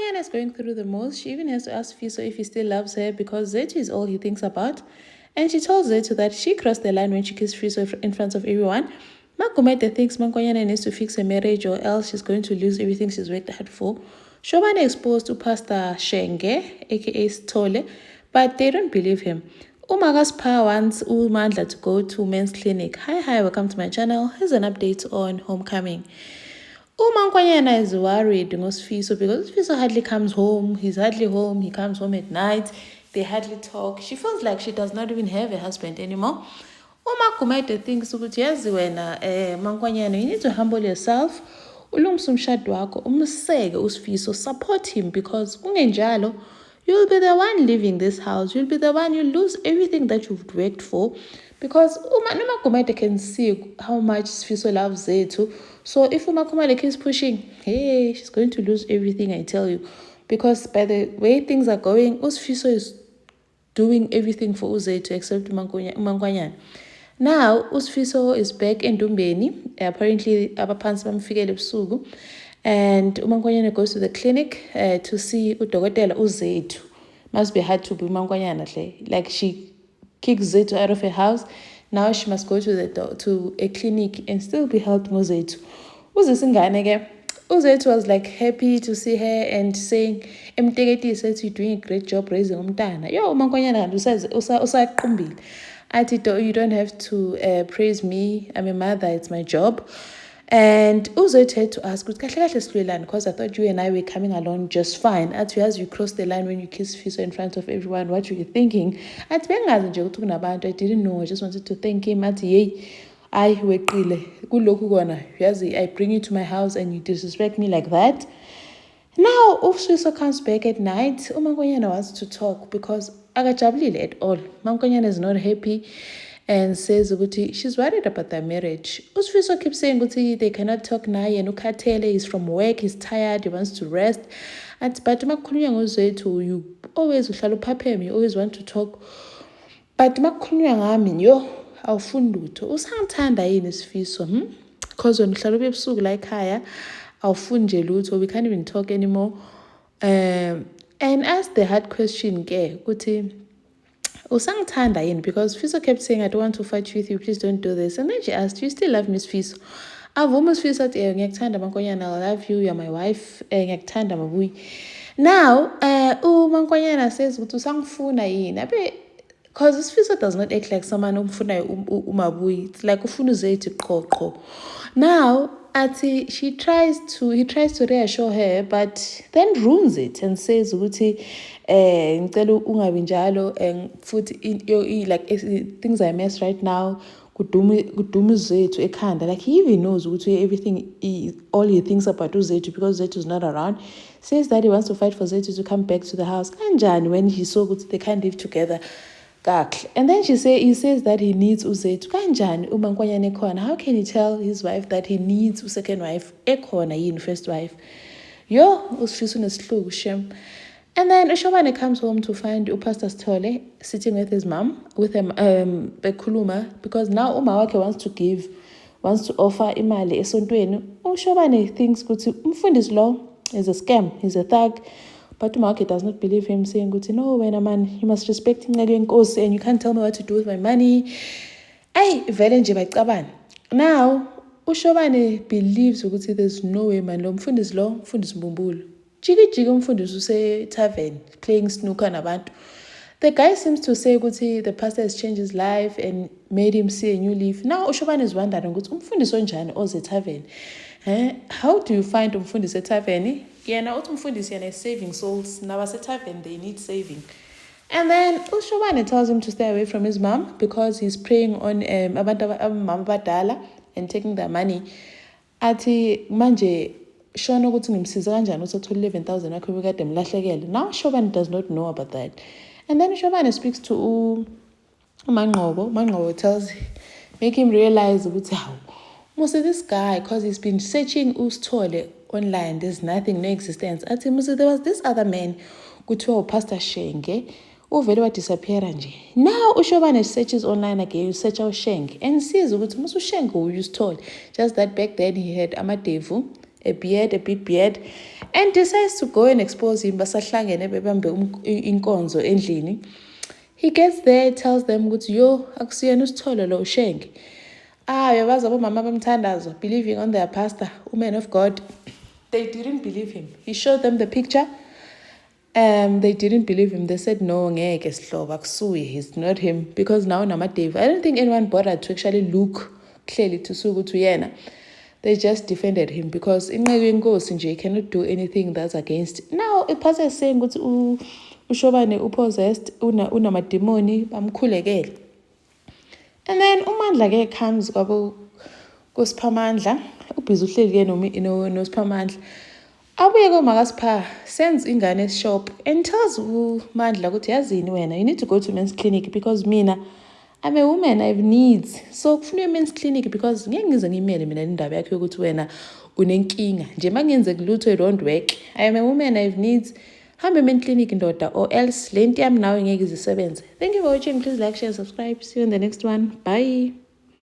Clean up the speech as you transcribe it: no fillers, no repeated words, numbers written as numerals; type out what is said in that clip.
Mankonyana is going through the most. She even has to ask Fiso if he still loves her because Zethu is all he thinks about. And she tells Zethu that she crossed the line when she kissed Fiso in front of everyone. Magumede thinks Mankonyana needs to fix her marriage or else she's going to lose everything she's worked hard for. Shobane exposed to Pastor Shenge, aka Stole, but they don't believe him. Umagaspa wants Umandla to go to men's clinic. Hi, welcome to my channel. Here's an update on homecoming. Umankonyana is worried ngosifiso because Fiso hardly comes home. He's hardly home. He comes home at night. They hardly talk. She feels like she does not even have a husband anymore. Umagumede thinks ukuthi yazi wena Mankonyana, you need to humble yourself. Ulungise umshado wakho, umseke uSifiso, support him because ungenjalo you'll be the one leaving this house. You'll be the one, you lose everything that you've worked for. Because Umagumede can see how much Sifiso loves Zethu. So if Umagumede keeps pushing, hey, she's going to lose everything, I tell you. Because by the way things are going, Sifiso is doing everything for Zethu except Mankonyana. Now, Usifiso is back in Dumbeni. Apparently, abaphansi bamfikele ebusuku. And Mankonyana goes to the clinic to see udokotela uZethu. Must be hard to be Mankonyana. Like she kicks Zethu out of her house. Now she must go to a clinic and still be helped Zethu. Uzethu was like happy to see her and saying, Mteketi says you're doing a great job raising umntana. Yo, Mankonyana usaqhumbile. You don't have to praise me. I'm a mother, it's my job. And Uzethu had to ask, because I thought you and I were coming along just fine. As you crossed the line when you kissed Fiso in front of everyone, what were you thinking? I didn't know. I just wanted to thank him. I bring you to my house and you disrespect me like that. Now, Ufiso comes back at night. Mankonyana wants to talk because akajabulile at all. Mankonyana is not happy and says she's worried about their marriage. Ufiso keeps saying they cannot talk now. And ukhathele, he's from work, he's tired, he wants to rest. But makhulunywa ngoZethu, you always uhlala uphapheme, you always want to talk. But makhulunywa ngami, yo, awufuni lutho. Usangithanda yini Sifiso? Because when uhlala ebusuku la ekhaya, awufuni nje lutho, we can't even talk anymore. And asked the hard question ke ukuthi usangithanda yini, because Fiso kept saying I don't want to fight with you, please don't do this. And then she asked, you still love Miss Fiso? Avuma Fiso athi ngiyakuthanda Mankonyana, I love you, you're my wife, ngiyakuthanda mabuyi. Now uMankonyana says ukuthi usangifuna yini? Because Sifiso does not act like someone umfuna umabuyi. It's like ufuna uZethu qho. Now he tries to reassure her, but then ruins it and says ukuthi ngicela ungabi njalo and futhi like things are a mess right now. Kudume uZethu ekhanda. Like he even knows ukuthi everything, all he thinks about uZethu because Zethu is not around. Says that he wants to fight for Zethu to come back to the house. Kanjani when he saw ukuthi they can't live together. And then he says that he needs Uzethu. Kanjani uMankonyana ekhona? How can he tell his wife that he needs a second wife ekhona yini first wife? Yo, uSifiso nesihluku shem. And then Shobane comes home to find Pastor Stole sitting with his mom, with him bekhuluma, because now umawakhe wants to offer imali esontweni. Shobane thinks ukuthi umfundisi lo is a scam, he's a thug. But Umawakhe does not believe him, saying, no, when a man, you must respect him and you can't tell me what to do with my money. Now, Ushobane believes there's no way, man. Mfundisi mbumbulu. Jiki umfundisi use tavern, playing snooker nabantu. The guy seems to say the pastor has changed his life and made him see a new leaf. Now Ushobane is wondering, umfundisi onjani oze tavern? How do you find umfundisi tavern? Now umfundisi is saving souls. Now as a tavern, they need saving. And then Ushobane tells him to stay away from his mom because he's preying on abantu abadala and taking their money. Athi manje shona ukuthi ngimsiza kanjani usathola 11,000 wakhe bekade mlahlekele. Now Shobane does not know about that. And then Shobane speaks to Mangqobo. Mangqobo make him realize how most of this guy, because he's been searching Ustole online, there's nothing, no existence. Athi there was this other man kuthiwa Pastor Shenge uvele disappear nje. Now Ushobane searches online again, search out Shenge and sees ukuthi uShenge uStole. Just that back then he had amadevu a big beard, and decides to go and expose him. Basahlangene bebambe inkonzo endlini. He gets there, tells them, yo, akusiyena uSithole lo uShenge. Uyabazi abomama bamthandazo, believing on their pastor, man of God. They didn't believe him. He showed them the picture. They didn't believe him. They said, no, he's not him. Because now Dave, I don't think anyone bothered to actually look clearly to Sugu to Yena. They just defended him because in he cannot do anything that's against. Now a pastor is saying uShobane possessed unamademoni bamkhulekele. And then uMandla comes kuSiphamandla, ubhizi uhleli noSiphamandla. Abuye koMakasipha, sends ingane shop and tells uMandla ukuthi yazini wena, you need to go to men's clinic because mina I'm a woman, I have needs. So kufuna men's clinic because ngeke ngize ngimele mina indaba yakhe ukuthi wena unenkinga. Nje mangenzeki lutho it don't work. I am a woman, I have needs. Hambe men's clinic ndoda or else lenti yami nawe ngeke izisebenze. Thank you for watching. Please like, share, subscribe. See you in the next one. Bye.